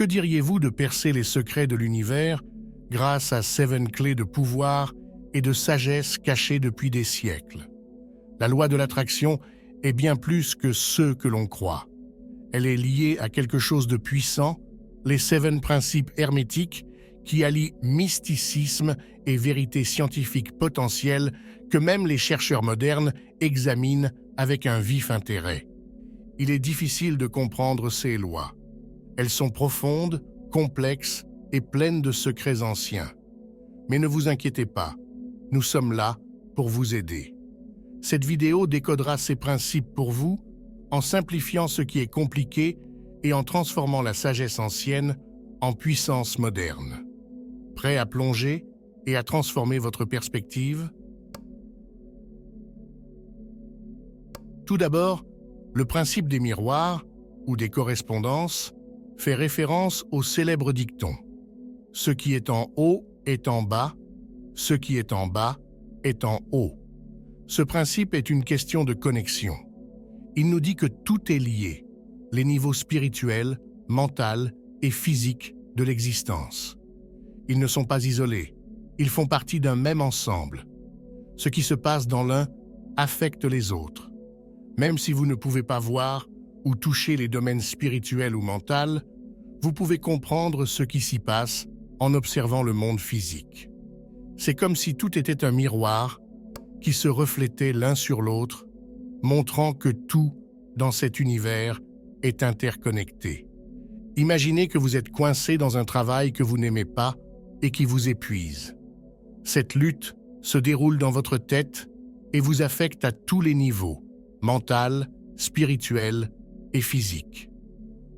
Que diriez-vous de percer les secrets de l'univers grâce à 7 clés de pouvoir et de sagesse cachées depuis des siècles? La loi de l'attraction est bien plus que ce que l'on croit. Elle est liée à quelque chose de puissant, les 7 principes hermétiques qui allient mysticisme et vérité scientifique potentielle que même les chercheurs modernes examinent avec un vif intérêt. Il est difficile de comprendre ces lois. Elles sont profondes, complexes et pleines de secrets anciens. Mais ne vous inquiétez pas, nous sommes là pour vous aider. Cette vidéo décodera ces principes pour vous en simplifiant ce qui est compliqué et en transformant la sagesse ancienne en puissance moderne. Prêt à plonger et à transformer votre perspective? Tout d'abord, le principe des miroirs ou des correspondances fait référence au célèbre dicton « Ce qui est en haut est en bas, ce qui est en bas est en haut ». Ce principe est une question de connexion. Il nous dit que tout est lié, les niveaux spirituels, mentaux et physiques de l'existence. Ils ne sont pas isolés, ils font partie d'un même ensemble. Ce qui se passe dans l'un affecte les autres. Même si vous ne pouvez pas voir ou toucher les domaines spirituels ou mentaux, vous pouvez comprendre ce qui s'y passe en observant le monde physique. C'est comme si tout était un miroir qui se reflétait l'un sur l'autre, montrant que tout dans cet univers est interconnecté. Imaginez que vous êtes coincé dans un travail que vous n'aimez pas et qui vous épuise. Cette lutte se déroule dans votre tête et vous affecte à tous les niveaux, mental, spirituel et physique.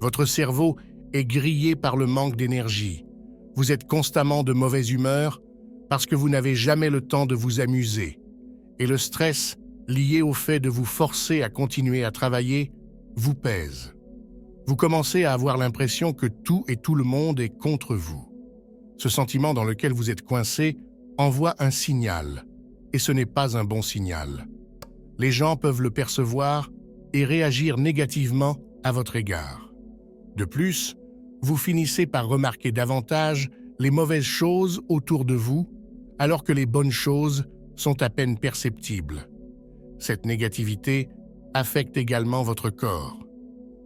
Votre cerveau est grillé par le manque d'énergie. Vous êtes constamment de mauvaise humeur parce que vous n'avez jamais le temps de vous amuser. Et le stress, lié au fait de vous forcer à continuer à travailler, vous pèse. Vous commencez à avoir l'impression que tout et tout le monde est contre vous. Ce sentiment dans lequel vous êtes coincé envoie un signal, et ce n'est pas un bon signal. Les gens peuvent le percevoir et réagir négativement à votre égard. De plus, vous finissez par remarquer davantage les mauvaises choses autour de vous, alors que les bonnes choses sont à peine perceptibles. Cette négativité affecte également votre corps.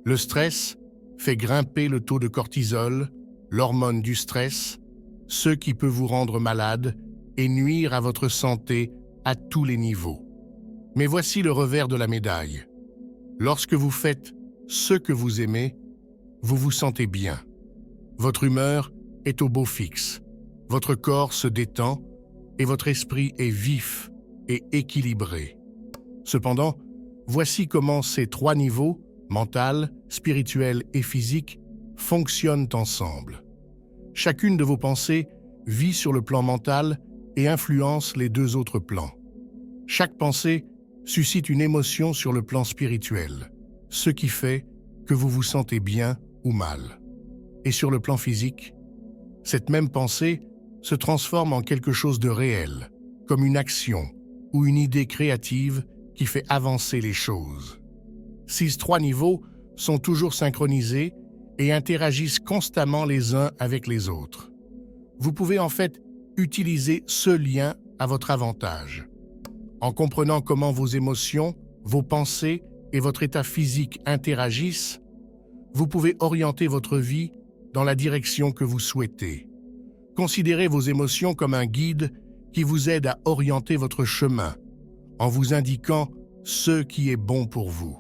Le stress fait grimper le taux de cortisol, l'hormone du stress, ce qui peut vous rendre malade et nuire à votre santé à tous les niveaux. Mais voici le revers de la médaille. Lorsque vous faites ce que vous aimez, vous vous sentez bien. Votre humeur est au beau fixe, votre corps se détend et votre esprit est vif et équilibré. Cependant, voici comment ces 3 niveaux, mental, spirituel et physique, fonctionnent ensemble. Chacune de vos pensées vit sur le plan mental et influence les 2 autres plans. Chaque pensée suscite une émotion sur le plan spirituel, ce qui fait que vous vous sentez bien ou mal. Et sur le plan physique, cette même pensée se transforme en quelque chose de réel, comme une action ou une idée créative qui fait avancer les choses. Ces 3 niveaux sont toujours synchronisés et interagissent constamment les uns avec les autres. Vous pouvez en fait utiliser ce lien à votre avantage. En comprenant comment vos émotions, vos pensées et votre état physique interagissent, vous pouvez orienter votre vie dans la direction que vous souhaitez. Considérez vos émotions comme un guide qui vous aide à orienter votre chemin, en vous indiquant ce qui est bon pour vous.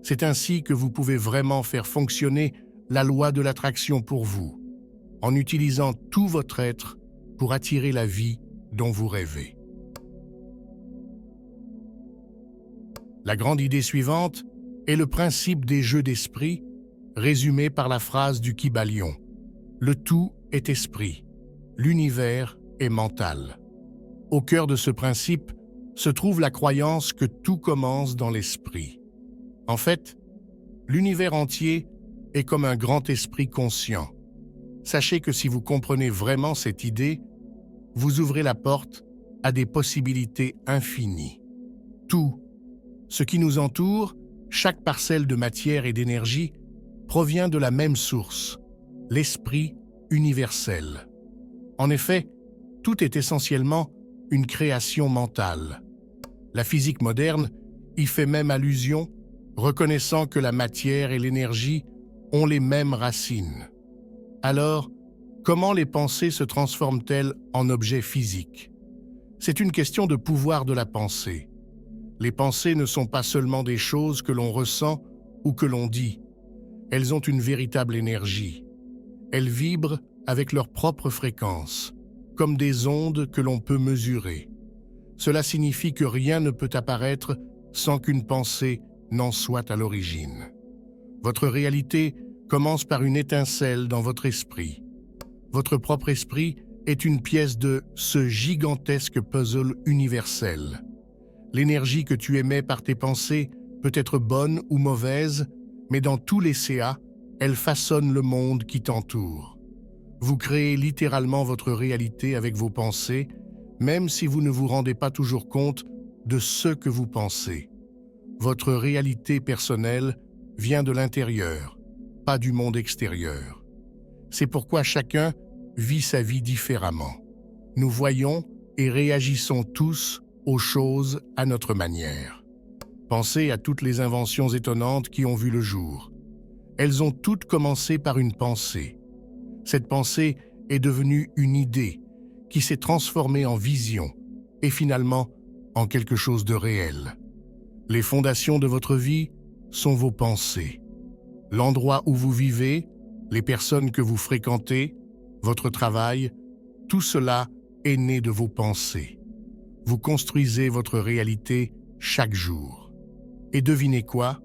C'est ainsi que vous pouvez vraiment faire fonctionner la loi de l'attraction pour vous, en utilisant tout votre être pour attirer la vie dont vous rêvez. La grande idée suivante est le principe des jeux d'esprit, résumé par la phrase du Kybalion. Le tout est esprit, l'univers est mental. Au cœur de ce principe se trouve la croyance que tout commence dans l'esprit. En fait, l'univers entier est comme un grand esprit conscient. Sachez que si vous comprenez vraiment cette idée, vous ouvrez la porte à des possibilités infinies. Tout, ce qui nous entoure, chaque parcelle de matière et d'énergie, provient de la même source. l'esprit universel. En effet, tout est essentiellement une création mentale. La physique moderne y fait même allusion, reconnaissant que la matière et l'énergie ont les mêmes racines. Alors, comment les pensées se transforment-elles en objets physiques? C'est une question de pouvoir de la pensée. Les pensées ne sont pas seulement des choses que l'on ressent ou que l'on dit. Elles ont une véritable énergie. Elles vibrent avec leur propre fréquence, comme des ondes que l'on peut mesurer. Cela signifie que rien ne peut apparaître sans qu'une pensée n'en soit à l'origine. Votre réalité commence par une étincelle dans votre esprit. Votre propre esprit est une pièce de ce gigantesque puzzle universel. L'énergie que tu émets par tes pensées peut être bonne ou mauvaise, mais dans tous les CA, elle façonne le monde qui t'entoure. Vous créez littéralement votre réalité avec vos pensées, même si vous ne vous rendez pas toujours compte de ce que vous pensez. Votre réalité personnelle vient de l'intérieur, pas du monde extérieur. C'est pourquoi chacun vit sa vie différemment. Nous voyons et réagissons tous aux choses à notre manière. Pensez à toutes les inventions étonnantes qui ont vu le jour. Elles ont toutes commencé par une pensée. Cette pensée est devenue une idée qui s'est transformée en vision et finalement en quelque chose de réel. Les fondations de votre vie sont vos pensées. L'endroit où vous vivez, les personnes que vous fréquentez, votre travail, tout cela est né de vos pensées. Vous construisez votre réalité chaque jour. Et devinez quoi?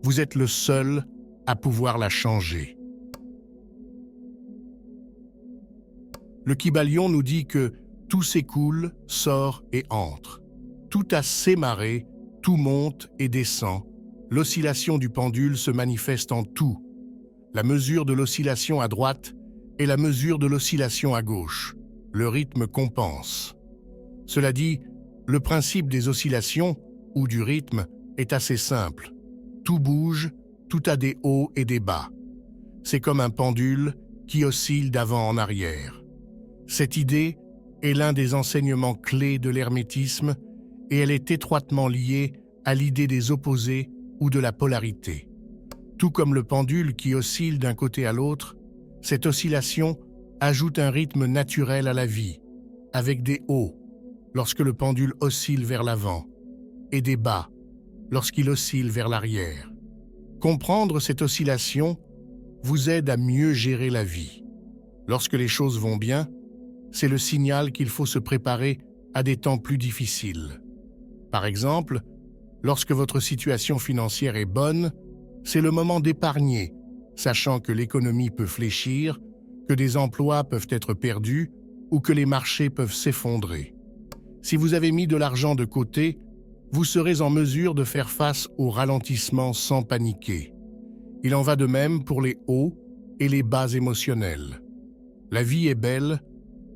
Vous êtes le seul à pouvoir la changer. Le Kybalion nous dit que tout s'écoule, sort et entre. Tout a ses marées, tout monte et descend. L'oscillation du pendule se manifeste en tout. La mesure de l'oscillation à droite est la mesure de l'oscillation à gauche. Le rythme compense. Cela dit, le principe des oscillations, ou du rythme, est assez simple. Tout bouge, tout a des hauts et des bas. C'est comme un pendule qui oscille d'avant en arrière. Cette idée est l'un des enseignements clés de l'hermétisme et elle est étroitement liée à l'idée des opposés ou de la polarité. Tout comme le pendule qui oscille d'un côté à l'autre, cette oscillation ajoute un rythme naturel à la vie, avec des hauts lorsque le pendule oscille vers l'avant et des bas lorsqu'il oscille vers l'arrière. Comprendre cette oscillation vous aide à mieux gérer la vie. Lorsque les choses vont bien, c'est le signal qu'il faut se préparer à des temps plus difficiles. Par exemple, lorsque votre situation financière est bonne, c'est le moment d'épargner, sachant que l'économie peut fléchir, que des emplois peuvent être perdus ou que les marchés peuvent s'effondrer. Si vous avez mis de l'argent de côté, vous serez en mesure de faire face au ralentissement sans paniquer. Il en va de même pour les hauts et les bas émotionnels. La vie est belle,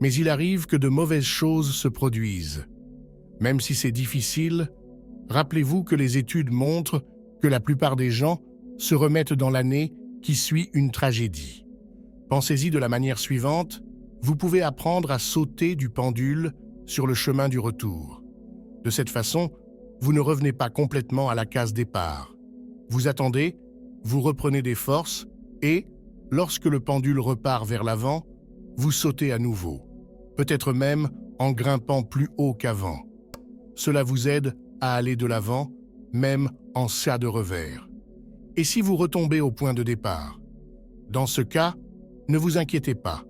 mais il arrive que de mauvaises choses se produisent. Même si c'est difficile, rappelez-vous que les études montrent que la plupart des gens se remettent dans l'année qui suit une tragédie. Pensez-y de la manière suivante, vous pouvez apprendre à sauter du pendule sur le chemin du retour. De cette façon, vous ne revenez pas complètement à la case départ. Vous attendez, vous reprenez des forces et, lorsque le pendule repart vers l'avant, vous sautez à nouveau, peut-être même en grimpant plus haut qu'avant. Cela vous aide à aller de l'avant, même en cas de revers. Et si vous retombez au point de départ? Dans ce cas, ne vous inquiétez pas.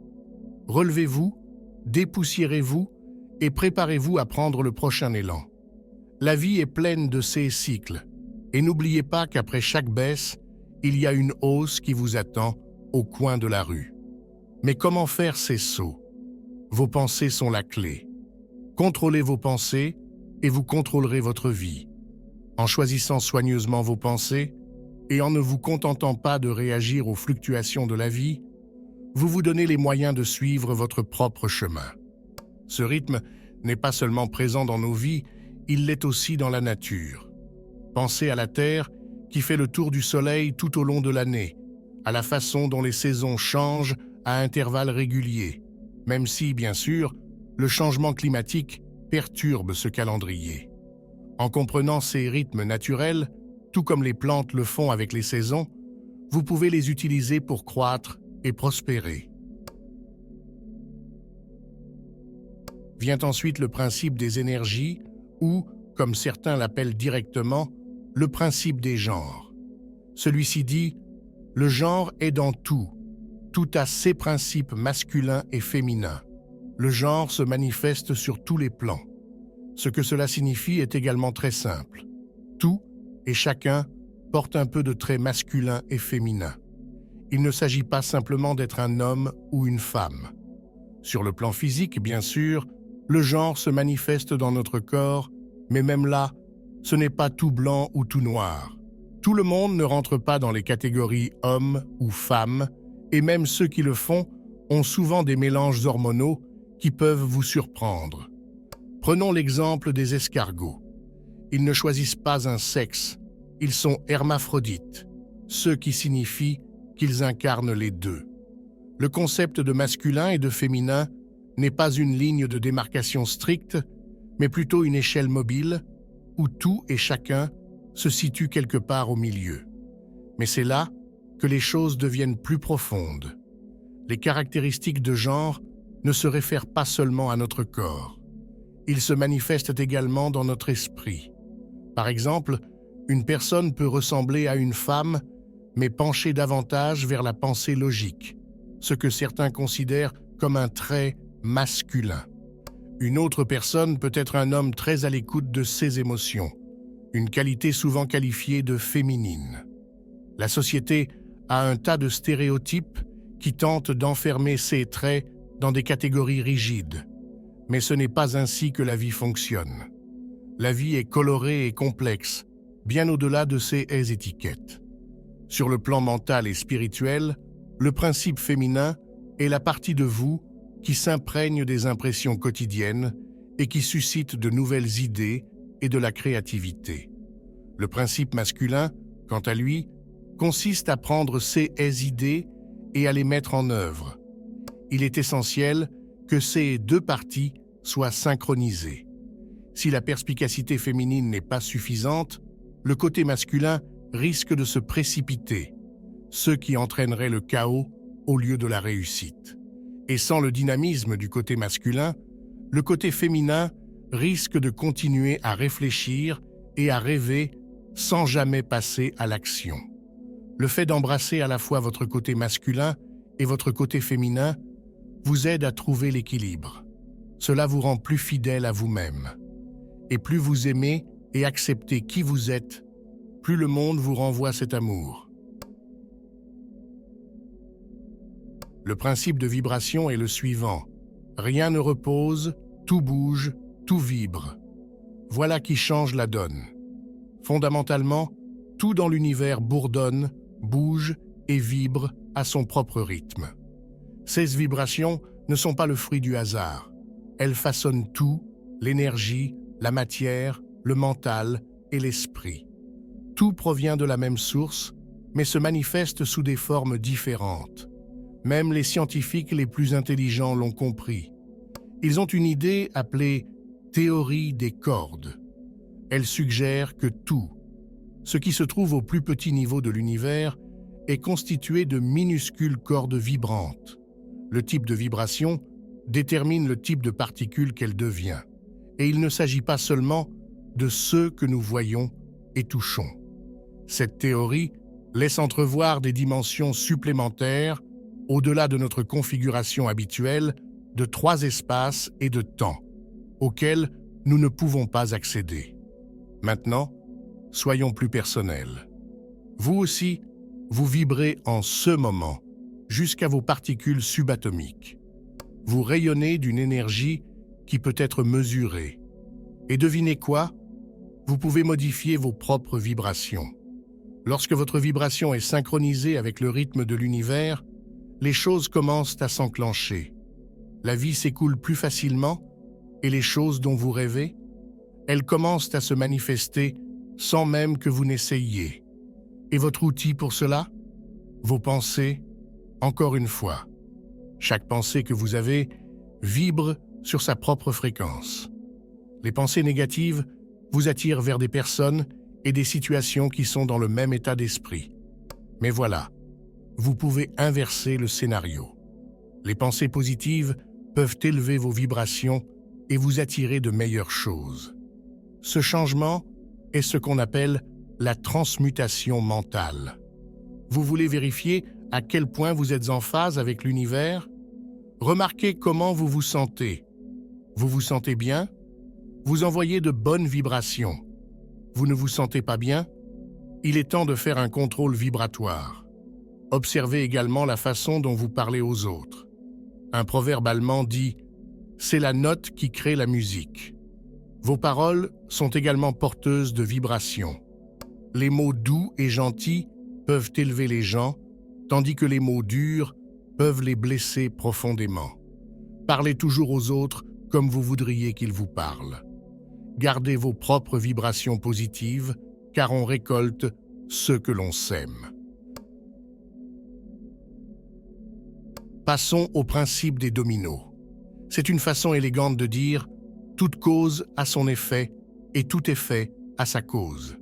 Relevez-vous, dépoussiérez-vous et préparez-vous à prendre le prochain élan. La vie est pleine de ces cycles, et n'oubliez pas qu'après chaque baisse, il y a une hausse qui vous attend au coin de la rue. Mais comment faire ces sauts? Vos pensées sont la clé. Contrôlez vos pensées et vous contrôlerez votre vie. En choisissant soigneusement vos pensées et en ne vous contentant pas de réagir aux fluctuations de la vie, vous vous donnez les moyens de suivre votre propre chemin. Ce rythme n'est pas seulement présent dans nos vies, il l'est aussi dans la nature. Pensez à la Terre qui fait le tour du Soleil tout au long de l'année, à la façon dont les saisons changent à intervalles réguliers, même si, bien sûr, le changement climatique perturbe ce calendrier. En comprenant ces rythmes naturels, tout comme les plantes le font avec les saisons, vous pouvez les utiliser pour croître et prospérer. Vient ensuite le principe des énergies ou, comme certains l'appellent directement, le principe des genres. Celui-ci dit « Le genre est dans tout. Tout a ses principes masculins et féminins. Le genre se manifeste sur tous les plans. Ce que cela signifie est également très simple. Tout et chacun porte un peu de traits masculins et féminins. Il ne s'agit pas simplement d'être un homme ou une femme. Sur le plan physique, bien sûr, le genre se manifeste dans notre corps, mais même là, ce n'est pas tout blanc ou tout noir. Tout le monde ne rentre pas dans les catégories homme ou femme, et même ceux qui le font ont souvent des mélanges hormonaux qui peuvent vous surprendre. Prenons l'exemple des escargots. Ils ne choisissent pas un sexe, ils sont hermaphrodites, ce qui signifie qu'ils incarnent les deux. Le concept de masculin et de féminin n'est pas une ligne de démarcation stricte, mais plutôt une échelle mobile où tout et chacun se situent quelque part au milieu. Mais c'est là que les choses deviennent plus profondes. Les caractéristiques de genre ne se réfèrent pas seulement à notre corps. Ils se manifestent également dans notre esprit. Par exemple, une personne peut ressembler à une femme, mais pencher davantage vers la pensée logique, ce que certains considèrent comme un trait masculin. Une autre personne peut être un homme très à l'écoute de ses émotions, une qualité souvent qualifiée de féminine. La société a un tas de stéréotypes qui tentent d'enfermer ces traits dans des catégories rigides. Mais ce n'est pas ainsi que la vie fonctionne. La vie est colorée et complexe, bien au-delà de ces étiquettes. Sur le plan mental et spirituel, le principe féminin est la partie de vous qui s'imprègne des impressions quotidiennes et qui suscite de nouvelles idées et de la créativité. Le principe masculin, quant à lui, consiste à prendre ces idées et à les mettre en œuvre. Il est essentiel que ces deux parties soient synchronisées. Si la perspicacité féminine n'est pas suffisante, le côté masculin risque de se précipiter, ce qui entraînerait le chaos au lieu de la réussite. Et sans le dynamisme du côté masculin, le côté féminin risque de continuer à réfléchir et à rêver sans jamais passer à l'action. Le fait d'embrasser à la fois votre côté masculin et votre côté féminin vous aide à trouver l'équilibre. Cela vous rend plus fidèle à vous-même. Et plus vous aimez et acceptez qui vous êtes, plus le monde vous renvoie cet amour. Le principe de vibration est le suivant. Rien ne repose, tout bouge, tout vibre. Voilà qui change la donne. Fondamentalement, tout dans l'univers bourdonne, bouge et vibre à son propre rythme. Ces vibrations ne sont pas le fruit du hasard. Elles façonnent tout, l'énergie, la matière, le mental et l'esprit. Tout provient de la même source, mais se manifeste sous des formes différentes. Même les scientifiques les plus intelligents l'ont compris. Ils ont une idée appelée « théorie des cordes ». Elle suggère que tout, ce qui se trouve au plus petit niveau de l'univers, est constitué de minuscules cordes vibrantes. Le type de vibration détermine le type de particule qu'elle devient. Et il ne s'agit pas seulement de ceux que nous voyons et touchons. Cette théorie laisse entrevoir des dimensions supplémentaires au-delà de notre configuration habituelle de 3 espaces et de temps, auxquels nous ne pouvons pas accéder. Maintenant, soyons plus personnels. Vous aussi, vous vibrez en ce moment, jusqu'à vos particules subatomiques. Vous rayonnez d'une énergie qui peut être mesurée. Et devinez quoi? Vous pouvez modifier vos propres vibrations. Lorsque votre vibration est synchronisée avec le rythme de l'univers, les choses commencent à s'enclencher. La vie s'écoule plus facilement et les choses dont vous rêvez, elles commencent à se manifester sans même que vous n'essayiez. Et votre outil pour cela? Vos pensées, encore une fois, chaque pensée que vous avez vibre sur sa propre fréquence. Les pensées négatives vous attirent vers des personnes et des situations qui sont dans le même état d'esprit. Mais voilà, vous pouvez inverser le scénario. Les pensées positives peuvent élever vos vibrations et vous attirer de meilleures choses. Ce changement est ce qu'on appelle la transmutation mentale. Vous voulez vérifier à quel point vous êtes en phase avec l'univers? Remarquez comment vous vous sentez. Vous vous sentez bien? Vous envoyez de bonnes vibrations. Vous ne vous sentez pas bien? Il est temps de faire un contrôle vibratoire. Observez également la façon dont vous parlez aux autres. Un proverbe allemand dit « C'est la note qui crée la musique ». Vos paroles sont également porteuses de vibrations. Les mots doux et gentils peuvent élever les gens, tandis que les mots durs peuvent les blesser profondément. Parlez toujours aux autres comme vous voudriez qu'ils vous parlent. Gardez vos propres vibrations positives, car on récolte ce que l'on sème. Passons au principe des dominos. C'est une façon élégante de dire « toute cause a son effet et tout effet a sa cause ».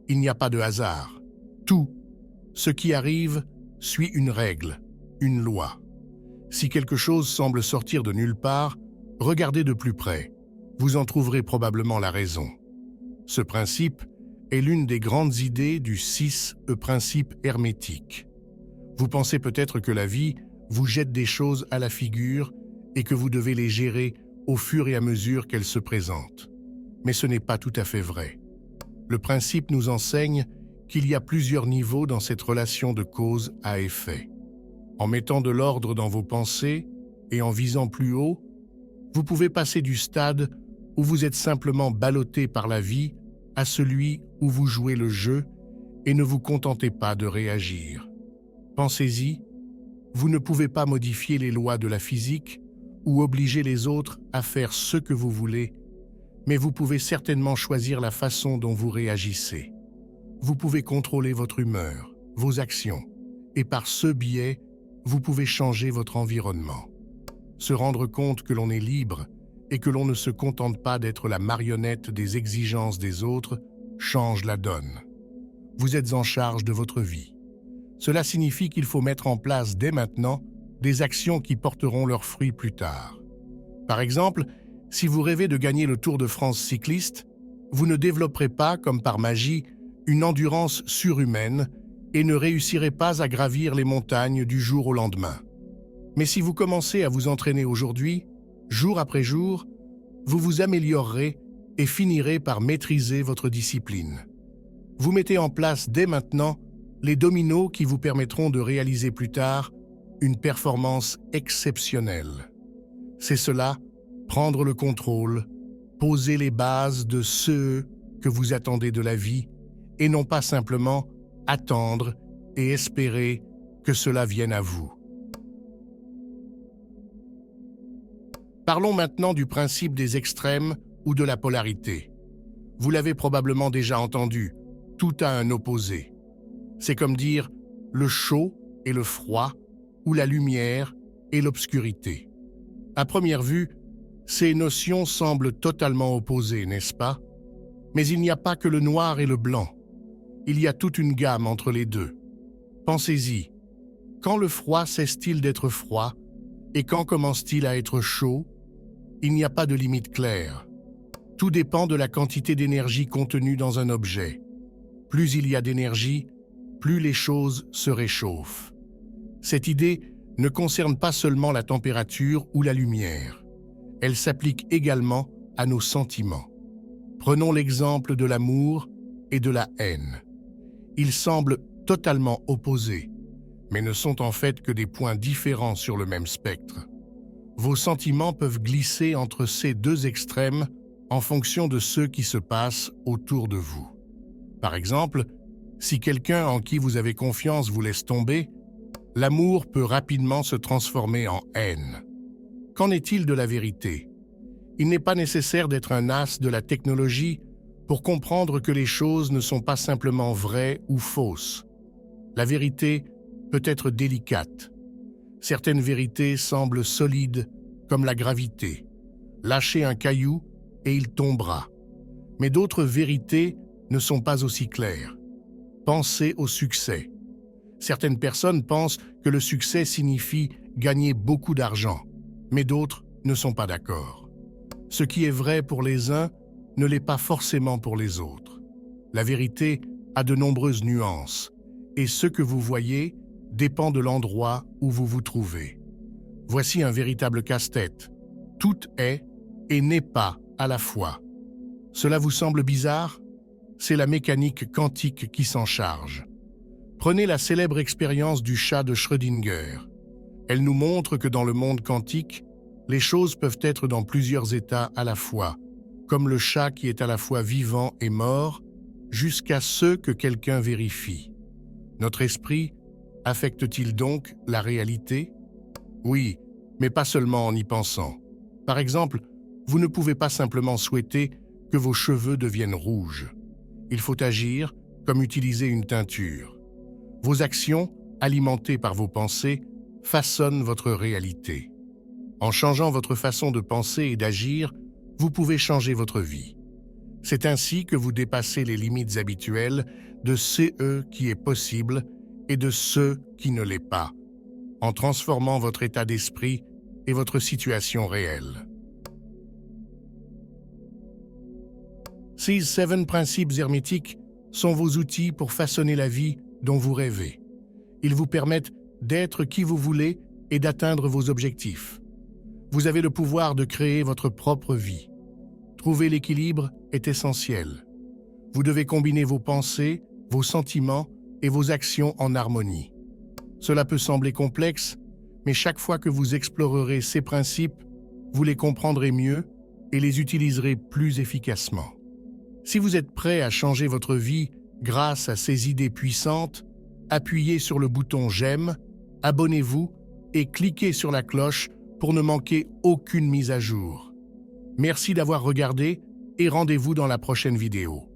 Il n'y a pas de hasard. Tout, ce qui arrive, suit une règle, une loi. Si quelque chose semble sortir de nulle part, regardez de plus près. Vous en trouverez probablement la raison. Ce principe est l'une des grandes idées du 6E principe hermétique. Vous pensez peut-être que la vie vous jette des choses à la figure et que vous devez les gérer au fur et à mesure qu'elles se présentent. Mais ce n'est pas tout à fait vrai. Le principe nous enseigne qu'il y a plusieurs niveaux dans cette relation de cause à effet. En mettant de l'ordre dans vos pensées et en visant plus haut, vous pouvez passer du stade où vous êtes simplement ballotté par la vie à celui où vous jouez le jeu et ne vous contentez pas de réagir. Pensez-y, vous ne pouvez pas modifier les lois de la physique ou obliger les autres à faire ce que vous voulez, mais vous pouvez certainement choisir la façon dont vous réagissez. Vous pouvez contrôler votre humeur, vos actions, et par ce biais, vous pouvez changer votre environnement. Se rendre compte que l'on est libre et que l'on ne se contente pas d'être la marionnette des exigences des autres change la donne. Vous êtes en charge de votre vie. Cela signifie qu'il faut mettre en place dès maintenant des actions qui porteront leurs fruits plus tard. Par exemple, si vous rêvez de gagner le Tour de France cycliste, vous ne développerez pas, comme par magie, une endurance surhumaine et ne réussirez pas à gravir les montagnes du jour au lendemain. Mais si vous commencez à vous entraîner aujourd'hui, jour après jour, vous vous améliorerez et finirez par maîtriser votre discipline. Vous mettez en place dès maintenant les dominos qui vous permettront de réaliser plus tard une performance exceptionnelle. C'est cela, prendre le contrôle, poser les bases de ce que vous attendez de la vie et non pas simplement attendre et espérer que cela vienne à vous. Parlons maintenant du principe des extrêmes ou de la polarité. Vous l'avez probablement déjà entendu, tout a un opposé. C'est comme dire le chaud et le froid, ou la lumière et l'obscurité. À première vue, ces notions semblent totalement opposées, n'est-ce pas? Mais il n'y a pas que le noir et le blanc. Il y a toute une gamme entre les deux. Pensez-y. Quand le froid cesse-t-il d'être froid et quand commence-t-il à être chaud? Il n'y a pas de limite claire. Tout dépend de la quantité d'énergie contenue dans un objet. Plus il y a d'énergie, plus les choses se réchauffent. Cette idée ne concerne pas seulement la température ou la lumière. Elle s'applique également à nos sentiments. Prenons l'exemple de l'amour et de la haine. Ils semblent totalement opposés, mais ne sont en fait que des points différents sur le même spectre. Vos sentiments peuvent glisser entre ces deux extrêmes en fonction de ce qui se passe autour de vous. Par exemple, si quelqu'un en qui vous avez confiance vous laisse tomber, l'amour peut rapidement se transformer en haine. Qu'en est-il de la vérité? Il n'est pas nécessaire d'être un as de la technologie pour comprendre que les choses ne sont pas simplement vraies ou fausses. La vérité peut être délicate. Certaines vérités semblent solides comme la gravité. Lâchez un caillou et il tombera. Mais d'autres vérités ne sont pas aussi claires. Pensez au succès. Certaines personnes pensent que le succès signifie gagner beaucoup d'argent, mais d'autres ne sont pas d'accord. Ce qui est vrai pour les uns ne l'est pas forcément pour les autres. La vérité a de nombreuses nuances, et ce que vous voyez dépend de l'endroit où vous vous trouvez. Voici un véritable casse-tête. Tout est et n'est pas à la fois. Cela vous semble bizarre? C'est la mécanique quantique qui s'en charge. Prenez la célèbre expérience du chat de Schrödinger. Elle nous montre que dans le monde quantique, les choses peuvent être dans plusieurs états à la fois, comme le chat qui est à la fois vivant et mort, jusqu'à ce que quelqu'un vérifie. Notre esprit affecte-t-il donc la réalité? Oui, mais pas seulement en y pensant. Par exemple, vous ne pouvez pas simplement souhaiter que vos cheveux deviennent rouges. Il faut agir comme utiliser une teinture. Vos actions, alimentées par vos pensées, façonnent votre réalité. En changeant votre façon de penser et d'agir, vous pouvez changer votre vie. C'est ainsi que vous dépassez les limites habituelles de ce qui est possible et de ce qui ne l'est pas, en transformant votre état d'esprit et votre situation réelle. Ces 7 principes hermétiques sont vos outils pour façonner la vie dont vous rêvez. Ils vous permettent d'être qui vous voulez et d'atteindre vos objectifs. Vous avez le pouvoir de créer votre propre vie. Trouver l'équilibre est essentiel. Vous devez combiner vos pensées, vos sentiments et vos actions en harmonie. Cela peut sembler complexe, mais chaque fois que vous explorerez ces principes, vous les comprendrez mieux et les utiliserez plus efficacement. Si vous êtes prêt à changer votre vie grâce à ces idées puissantes, appuyez sur le bouton « J'aime », abonnez-vous et cliquez sur la cloche pour ne manquer aucune mise à jour. Merci d'avoir regardé et rendez-vous dans la prochaine vidéo.